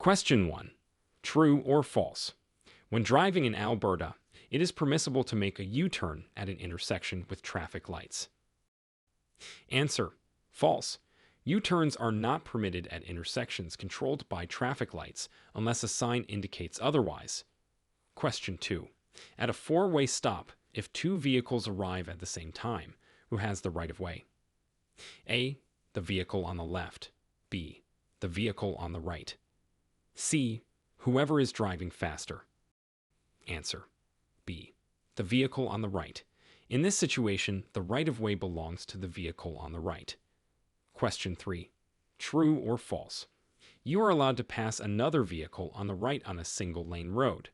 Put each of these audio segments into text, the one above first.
Question 1. True or false? When driving in Alberta, it is permissible to make a U-turn at an intersection with traffic lights. Answer: false. U-turns are not permitted at intersections controlled by traffic lights unless a sign indicates otherwise. Question 2. At a four-way stop, if two vehicles arrive at the same time, who has the right-of-way? A. The vehicle on the left. B. The vehicle on the right. C. Whoever is driving faster. Answer: B. The vehicle on the right. In this situation, the right-of-way belongs to the vehicle on the right. Question 3. True or false? You are allowed to pass another vehicle on the right on a single-lane road.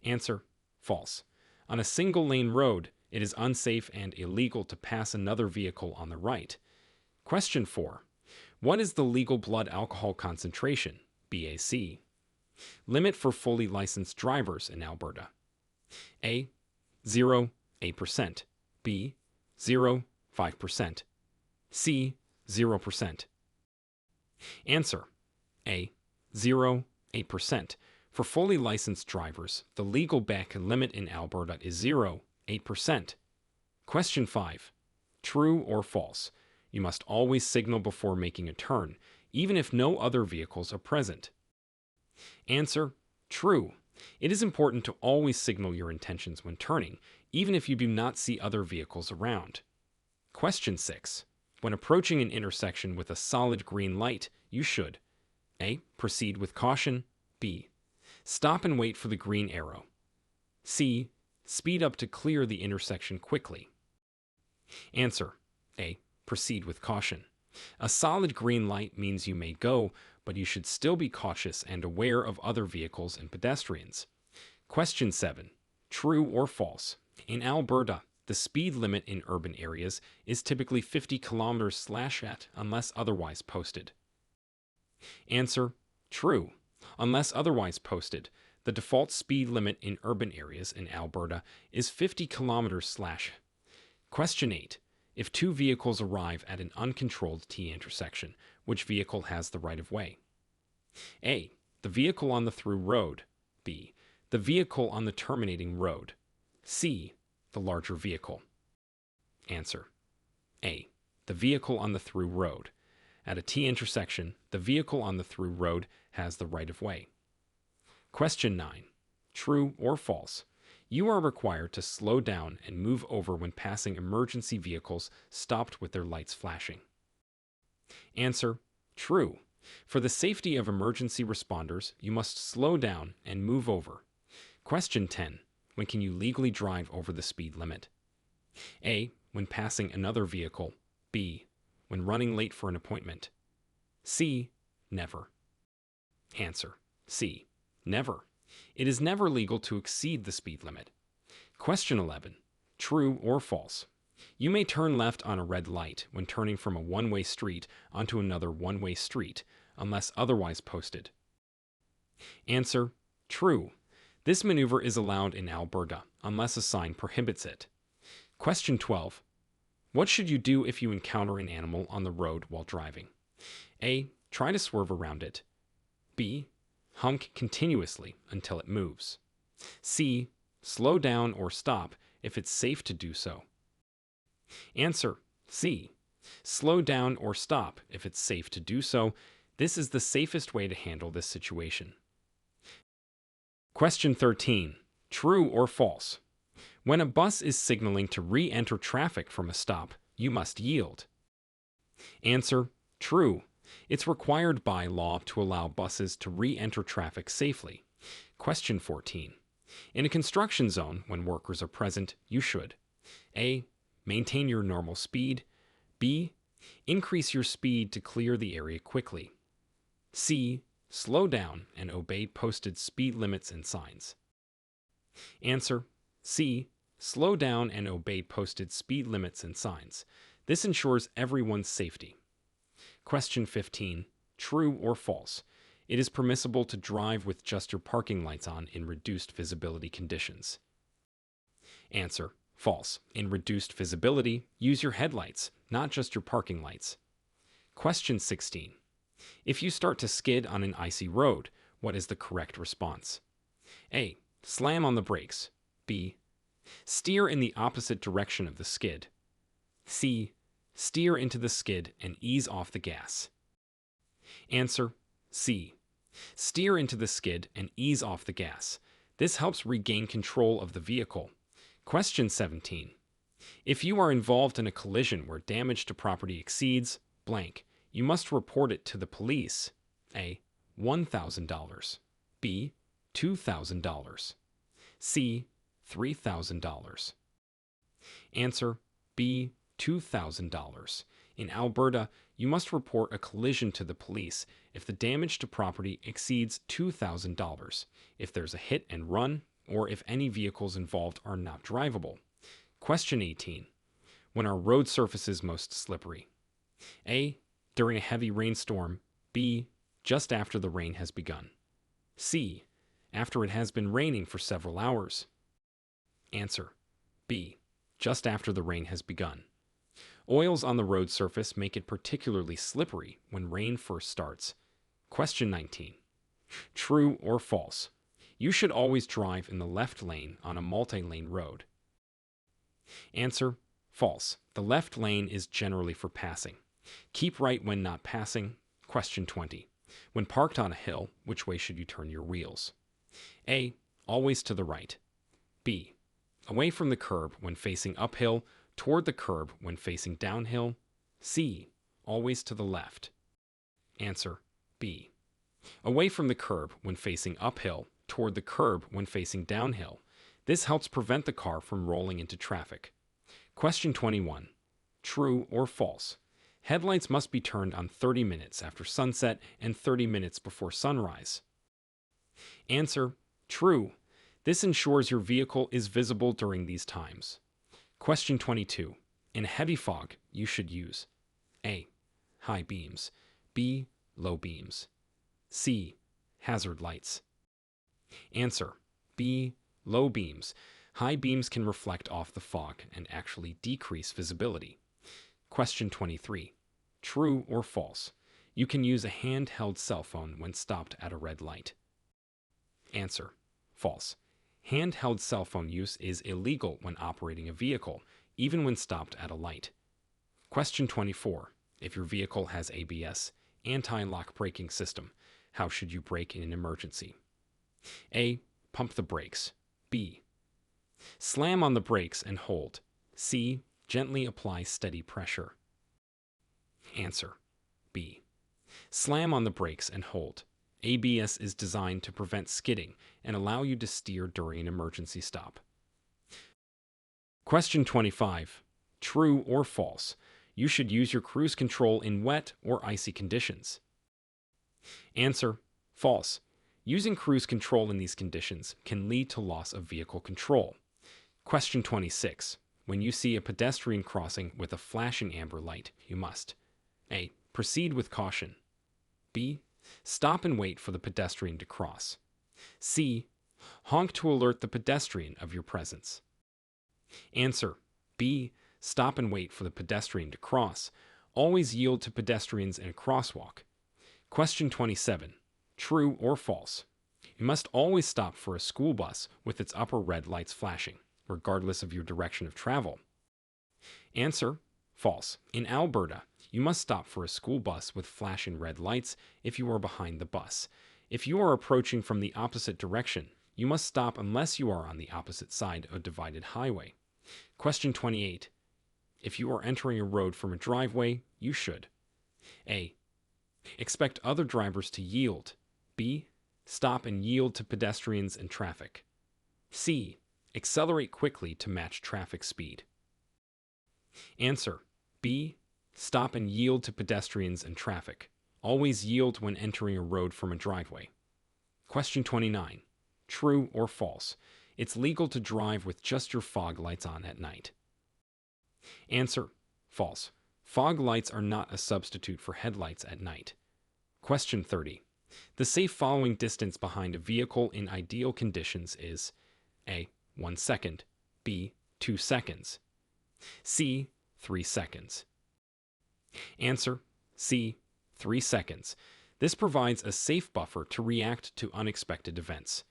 Answer: false. On a single-lane road, it is unsafe and illegal to pass another vehicle on the right. Question 4. What is the legal blood alcohol concentration, BAC, limit for fully licensed drivers in Alberta? A. 0.8%. B. 0.5%. C. 0%. Answer: A. 0.8%. For fully licensed drivers, the legal BAC limit in Alberta is 0.8%. Question 5. True or false? You must always signal before making a turn, even if no other vehicles are present. Answer: true. It is important to always signal your intentions when turning, even if you do not see other vehicles around. Question 6. When approaching an intersection with a solid green light, you should: A. Proceed with caution. B. Stop and wait for the green arrow. C. Speed up to clear the intersection quickly. Answer: A. Proceed with caution. A solid green light means you may go, but you should still be cautious and aware of other vehicles and pedestrians. Question 7. True or false? In Alberta, the speed limit in urban areas is typically 50 km/h unless otherwise posted. Answer: true. Unless otherwise posted, the default speed limit in urban areas in Alberta is 50 km/h. Question 8. If two vehicles arrive at an uncontrolled T intersection, which vehicle has the right-of-way? A. The vehicle on the through road. B. The vehicle on the terminating road. C. The larger vehicle. Answer: A. The vehicle on the through road. At a T intersection, the vehicle on the through road has the right-of-way. Question 9. True or false? You are required to slow down and move over when passing emergency vehicles stopped with their lights flashing. Answer: true. For the safety of emergency responders, you must slow down and move over. Question 10. When can you legally drive over the speed limit? A. When passing another vehicle. B. When running late for an appointment. C. Never. Answer: C. Never. It is never legal to exceed the speed limit. Question 11. True or false? You may turn left on a red light when turning from a one-way street onto another one-way street, unless otherwise posted. Answer: true. This maneuver is allowed in Alberta, unless a sign prohibits it. Question 12. What should you do if you encounter an animal on the road while driving? A. Try to swerve around it. B. Honk continuously until it moves. C. Slow down or stop if it's safe to do so. Answer: C. Slow down or stop if it's safe to do so. This is the safest way to handle this situation. Question 13. True or false? When a bus is signaling to re-enter traffic from a stop, you must yield. Answer: true. It's required by law to allow buses to re-enter traffic safely. Question 14. In a construction zone, when workers are present, you should: A. Maintain your normal speed. B. Increase your speed to clear the area quickly. C. Slow down and obey posted speed limits and signs. Answer: C. Slow down and obey posted speed limits and signs. This ensures everyone's safety. Question 15. True or false? It is permissible to drive with just your parking lights on in reduced visibility conditions. Answer: false. In reduced visibility, use your headlights, not just your parking lights. Question 16. If you start to skid on an icy road, what is the correct response? A. Slam on the brakes. B. Steer in the opposite direction of the skid. C. Steer into the skid and ease off the gas. Answer: C. Steer into the skid and ease off the gas. This helps regain control of the vehicle. Question 17. If you are involved in a collision where damage to property exceeds blank, you must report it to the police. A. $1,000. B. $2,000. C. $3,000. Answer: B. $2,000. In Alberta, you must report a collision to the police if the damage to property exceeds $2,000, if there's a hit and run, or if any vehicles involved are not drivable. Question 18. When are road surfaces most slippery? A. During a heavy rainstorm. B. Just after the rain has begun. C. After it has been raining for several hours. Answer: B. Just after the rain has begun. Oils on the road surface make it particularly slippery when rain first starts. Question 19. True or false? You should always drive in the left lane on a multi-lane road. Answer: false. The left lane is generally for passing. Keep right when not passing. Question 20. When parked on a hill, which way should you turn your wheels? A. Always to the right. B. Away from the curb when facing uphill, toward the curb when facing downhill. C. Always to the left. Answer: B. Away from the curb when facing uphill, toward the curb when facing downhill. This helps prevent the car from rolling into traffic. Question 21. True or false? Headlights must be turned on 30 minutes after sunset and 30 minutes before sunrise. Answer: true. This ensures your vehicle is visible during these times. Question 22. In heavy fog, you should use A. High beams. B. Low beams. C. Hazard lights. Answer: B. Low beams. High beams can reflect off the fog and actually decrease visibility. Question 23. True or false? You can use a handheld cell phone when stopped at a red light. Answer: false. Handheld cell phone use is illegal when operating a vehicle, even when stopped at a light. Question 24. If your vehicle has ABS, anti-lock braking system, how should you brake in an emergency? A. Pump the brakes. B. Slam on the brakes and hold. C. Gently apply steady pressure. Answer: B. Slam on the brakes and hold. ABS is designed to prevent skidding and allow you to steer during an emergency stop. Question 25. True or false? You should use your cruise control in wet or icy conditions. Answer: false. Using cruise control in these conditions can lead to loss of vehicle control. Question 26. When you see a pedestrian crossing with a flashing amber light, you must A. Proceed with caution. B. Stop and wait for the pedestrian to cross. C. Honk to alert the pedestrian of your presence. Answer: B. Stop and wait for the pedestrian to cross. Always yield to pedestrians in a crosswalk. Question 27. True or false? You must always stop for a school bus with its upper red lights flashing, regardless of your direction of travel. Answer: false. In Alberta, you must stop for a school bus with flashing red lights if you are behind the bus. If you are approaching from the opposite direction, you must stop unless you are on the opposite side of a divided highway. Question 28. If you are entering a road from a driveway, you should A. Expect other drivers to yield. B. Stop and yield to pedestrians and traffic. C. Accelerate quickly to match traffic speed. Answer: B. Stop and yield to pedestrians and traffic. Always yield when entering a road from a driveway. Question 29. True or false? It's legal to drive with just your fog lights on at night. Answer: false. Fog lights are not a substitute for headlights at night. Question 30. The safe following distance behind a vehicle in ideal conditions is A. 1 second. B. 2 seconds. C. 3 seconds. Answer: C. 3 seconds. This provides a safe buffer to react to unexpected events.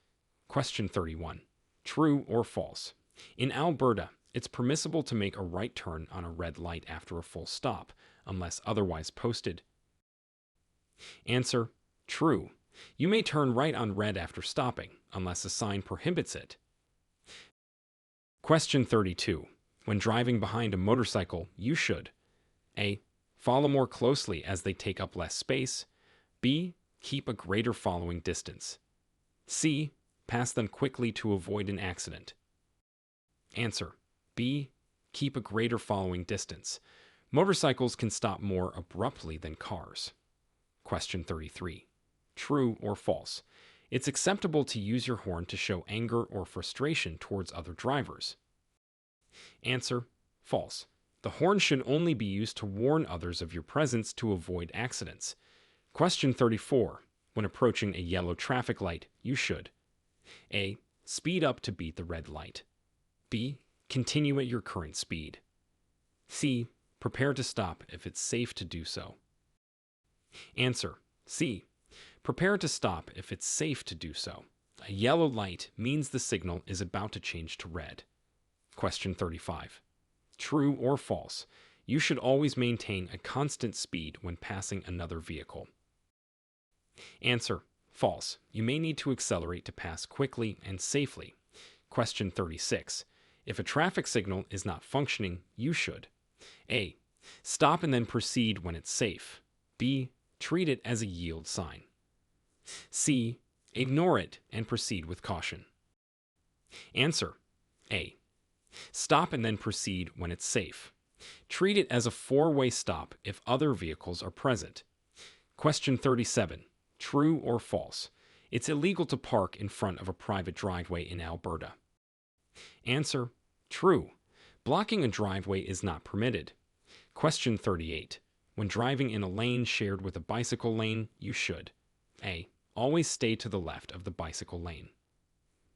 Question 31. True or false? In Alberta, it's permissible to make a right turn on a red light after a full stop, unless otherwise posted. Answer: true. You may turn right on red after stopping, unless a sign prohibits it. Question 32. When driving behind a motorcycle, you should A. Follow more closely as they take up less space. B. Keep a greater following distance. C. Pass them quickly to avoid an accident. Answer: B. Keep a greater following distance. Motorcycles can stop more abruptly than cars. Question 33. True or false? It's acceptable to use your horn to show anger or frustration towards other drivers. Answer: false. The horn should only be used to warn others of your presence to avoid accidents. Question 34. When approaching a yellow traffic light, you should A. Speed up to beat the red light. B. Continue at your current speed. C. Prepare to stop if it's safe to do so. Answer: C. Prepare to stop if it's safe to do so. A yellow light means the signal is about to change to red. Question 35. True or false? You should always maintain a constant speed when passing another vehicle. Answer: false. You may need to accelerate to pass quickly and safely. Question 36. If a traffic signal is not functioning, you should A. Stop and then proceed when it's safe. B. Treat it as a yield sign. C. Ignore it and proceed with caution. Answer: A. Stop and then proceed when it's safe. Treat it as a four-way stop if other vehicles are present. Question 37. True or false? It's illegal to park in front of a private driveway in Alberta. Answer: true. Blocking a driveway is not permitted. Question 38. When driving in a lane shared with a bicycle lane, you should A. Always stay to the left of the bicycle lane.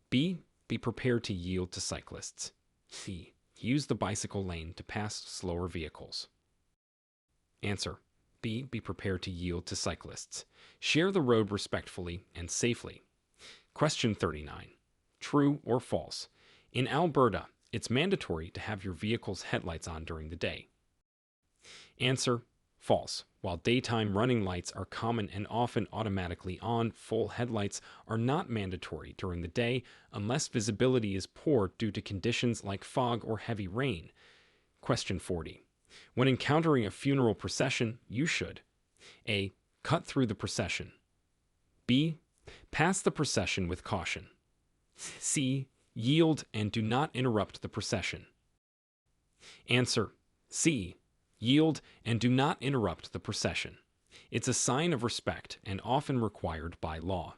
B. Be prepared to yield to cyclists. C. Use the bicycle lane to pass slower vehicles. Answer: B. Be prepared to yield to cyclists. Share the road respectfully and safely. Question 39. True or false? In Alberta, it's mandatory to have your vehicle's headlights on during the day. Answer: false. While daytime running lights are common and often automatically on, full headlights are not mandatory during the day unless visibility is poor due to conditions like fog or heavy rain. Question 40. When encountering a funeral procession, you should A. Cut through the procession. B. Pass the procession with caution. C. Yield and do not interrupt the procession. Answer: C. Yield and do not interrupt the procession. It's a sign of respect and often required by law.